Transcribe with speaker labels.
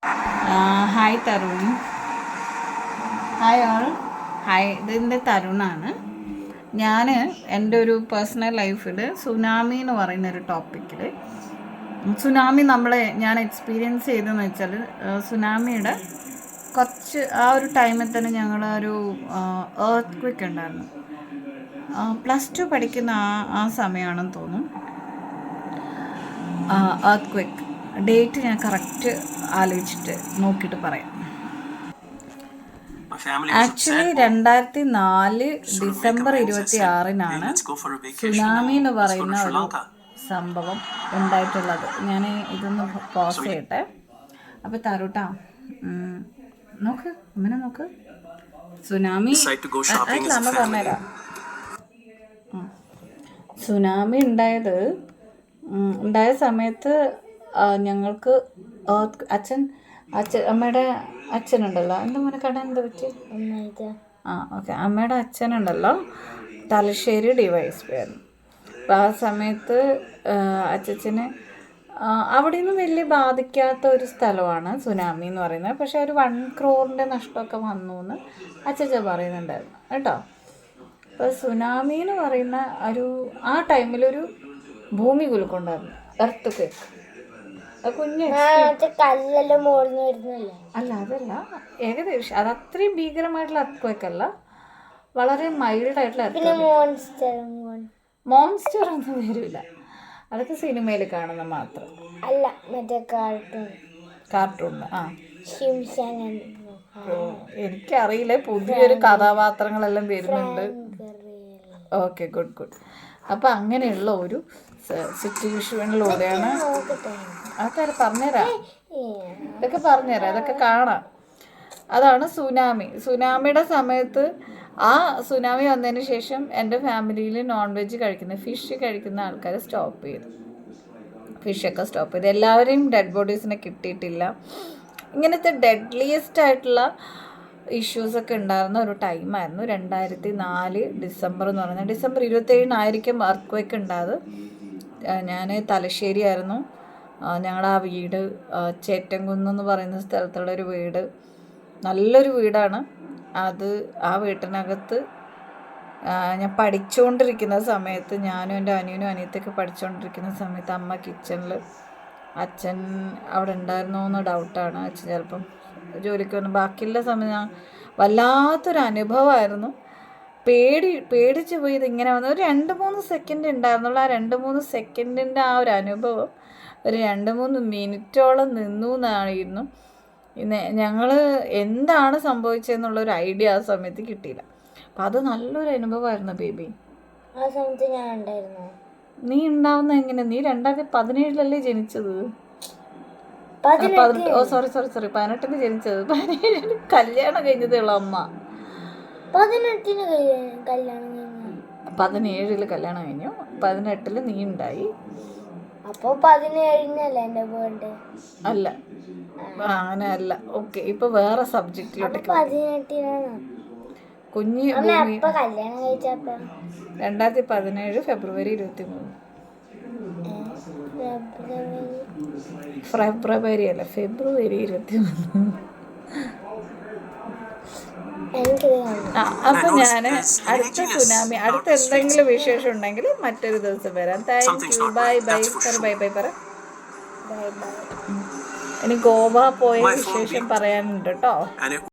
Speaker 1: Hi Tarun. Hi all. Hi, ഇതിൻ്റെ തരുണാണ്. ഞാൻ എൻ്റെ ഒരു പേഴ്സണൽ ലൈഫിൽ സുനാമി എന്ന് പറയുന്നൊരു ടോപ്പിക്കിൽ സുനാമി ഞാൻ എക്സ്പീരിയൻസ് ചെയ്തതെന്ന് വെച്ചാൽ സുനാമിയുടെ കുറച്ച് ആ ഒരു ടൈമിൽ തന്നെ ഞങ്ങൾ ഒരു എർത്ത് ക്വിക്ക് ഉണ്ടായിരുന്നു. +2 പഠിക്കുന്ന ആ സമയമാണെന്ന് തോന്നും. എർത്ത് ക്വിക്ക് ഡേറ്റ് ഞാൻ കറക്റ്റ് ആലോചിച്ചിട്ട് നോക്കിയിട്ട് പറയാം. ആക്ച്വലി 2004 ഡിസംബർ 26-നാണ് സുനാമി എന്ന് പറയുന്ന ഒരു സംഭവം ഉണ്ടായിട്ടുള്ളത്. ഞാൻ ഇതൊന്ന് പോസ് ചെയ്യട്ടെ. അപ്പോൾ തരൂട്ടാ, നോക്ക് അമ്മനെ നോക്ക്. സുനാമി അമ്മ പറഞ്ഞുതരാം. സുനാമി ഉണ്ടായ സമയത്ത് ഞങ്ങൾക്ക് അമ്മയുടെ അച്ഛനുണ്ടല്ലോ, എന്താ മോനെ കട എന്താ പറ്റി? ഓക്കെ, അമ്മയുടെ അച്ഛനുണ്ടല്ലോ തലശ്ശേരി DYSP ആയിരുന്നു. അപ്പോൾ ആ സമയത്ത് അച്ഛന് അവിടെ നിന്ന് വലിയ ബാധിക്കാത്ത ഒരു സ്ഥലമാണ് സുനാമി എന്ന് പറയുന്നത്. പക്ഷെ ഒരു 1 crore നഷ്ടമൊക്കെ വന്നു എന്ന് അച്ഛൻ പറയുന്നുണ്ടായിരുന്നു കേട്ടോ. അപ്പോൾ സുനാമി എന്ന് പറയുന്ന ആ ടൈമിലൊരു ഭൂമി കുലുക്കമുണ്ടായിരുന്നു, എർത്ത് ക്വേക്ക്. അതല്ല, ഏകദേശം അത് അത്രയും ഭീകരമായിട്ടുള്ള എർത്ത് ക്വേക്ക് അല്ല, വളരെ മൈൽഡായിട്ടുള്ള മോൺസ്റ്റർ ഒന്നും വരില്ല. അതൊക്കെ സിനിമയിൽ കാണുന്ന മാത്രം
Speaker 2: അല്ല, മറ്റേ
Speaker 1: കാർട്ടൂൺ. എനിക്കറിയില്ല, പുതിയൊരു കഥാപാത്രങ്ങളെല്ലാം വരുന്നുണ്ട്. Okay, good. അപ്പം അങ്ങനെയുള്ള ഒരു സിറ്റുവേഷനിലൂടെയാണ് അതൊക്കെ പറഞ്ഞുതരാം, അതൊക്കെ കാണാം. അതാണ് സുനാമിയുടെ സമയത്ത്. ആ സുനാമി വന്നതിന് ശേഷം എൻ്റെ ഫാമിലിയിൽ നോൺ-വെജ് ഫിഷ് കഴിക്കുന്ന ആൾക്കാർ സ്റ്റോപ്പ് ചെയ്തു. ഫിഷൊക്കെ സ്റ്റോപ്പ് ചെയ്തു. എല്ലാവരെയും ഡെഡ് ബോഡീസിനെ കിട്ടിയിട്ടില്ല. ഇങ്ങനത്തെ ഡെഡ്ലിയസ്റ്റ് ആയിട്ടുള്ള ഇഷ്യൂസൊക്കെ ഉണ്ടായിരുന്ന ഒരു ടൈമായിരുന്നു 2004 ഡിസംബർ എന്ന് പറയുന്നത്. ഡിസംബർ 27-നായിരിക്കും എർത്ത് ക്വേക്ക് ഉണ്ടായത്. ഞാൻ തലശ്ശേരി ആയിരുന്നു. ഞങ്ങളുടെ ആ വീട് ചേറ്റൻകുന്ന് പറയുന്ന സ്ഥലത്തുള്ള ഒരു വീട്, നല്ലൊരു വീടാണ് അത്. ആ വീട്ടിനകത്ത് ഞാൻ പഠിച്ചുകൊണ്ടിരിക്കുന്ന സമയത്ത്, ഞാനും എൻ്റെ അനിയനും അനിയത്തൊക്കെ പഠിച്ചുകൊണ്ടിരിക്കുന്ന സമയത്ത് അമ്മ കിച്ചണിൽ, അച്ഛൻ അവിടെ ഉണ്ടായിരുന്നോ എന്ന് ഡൗട്ടാണ്. അച്ഛൻ ചിലപ്പം ജോലിക്ക് വന്നു. ബാക്കിയുള്ള സമയം ഞാൻ വല്ലാത്തൊരു അനുഭവമായിരുന്നു. പേടിച്ച് പോയി. ഇതിങ്ങനെ വന്നു ഒരു 2-3 സെക്കൻഡ് ഉണ്ടായിരുന്നുള്ളൂ. ആ 2-3 സെക്കൻഡിൻ്റെ ആ ഒരു അനുഭവം ഒരു 2-3 മിനിറ്റോളം നിന്നു എന്നായിരുന്നു. ഞങ്ങൾ എന്താണ് സംഭവിച്ചതെന്നുള്ളൊരു ഐഡിയ ആ സമയത്ത് കിട്ടിയില്ല. അപ്പം അത് നല്ലൊരു അനുഭവമായിരുന്നു ബേബി.
Speaker 2: ആ സമയത്ത് ഞാൻ ഉണ്ടായിരുന്നു.
Speaker 1: നീ ഉണ്ടാവുന്ന എങ്ങനെ? നീ 2017 ജനിച്ചത്. 18 ജനിച്ചത്. 17 കല്യാണം കഴിഞ്ഞതേയുള്ളൂ അമ്മ.
Speaker 2: 18 കല്യാണം കഴിഞ്ഞു.
Speaker 1: 17 കല്യാണം കഴിഞ്ഞു. 18 നീ ഉണ്ടായി.
Speaker 2: അപ്പോൾ 17-നല്ലേ എൻ്റെ ബർത്ത്ഡേ?
Speaker 1: അല്ല, അങ്ങനെ അല്ല. ഓക്കെ, ഇപ്പൊ വേറെ സബ്ജക്റ്റിലോട്ട്.
Speaker 2: 18-നാണ്
Speaker 1: കുഞ്ഞ്.
Speaker 2: കല്യാണം കഴിച്ചപ്പോ
Speaker 1: 2017 ഫെബ്രുവരി 23. ഫെബ്രുവരി അല്ല, ഫെബ്രുവരി 23. അപ്പൊ ഞാൻ അടുത്ത സുനാമി, അടുത്ത എന്തെങ്കിലും വിശേഷം ഉണ്ടെങ്കിൽ മറ്റൊരു ദിവസം വരാം. Thank you. ബൈ പറ. ഇനി ഗോവ പോയ വിശേഷം പറയാനുണ്ട് കേട്ടോ.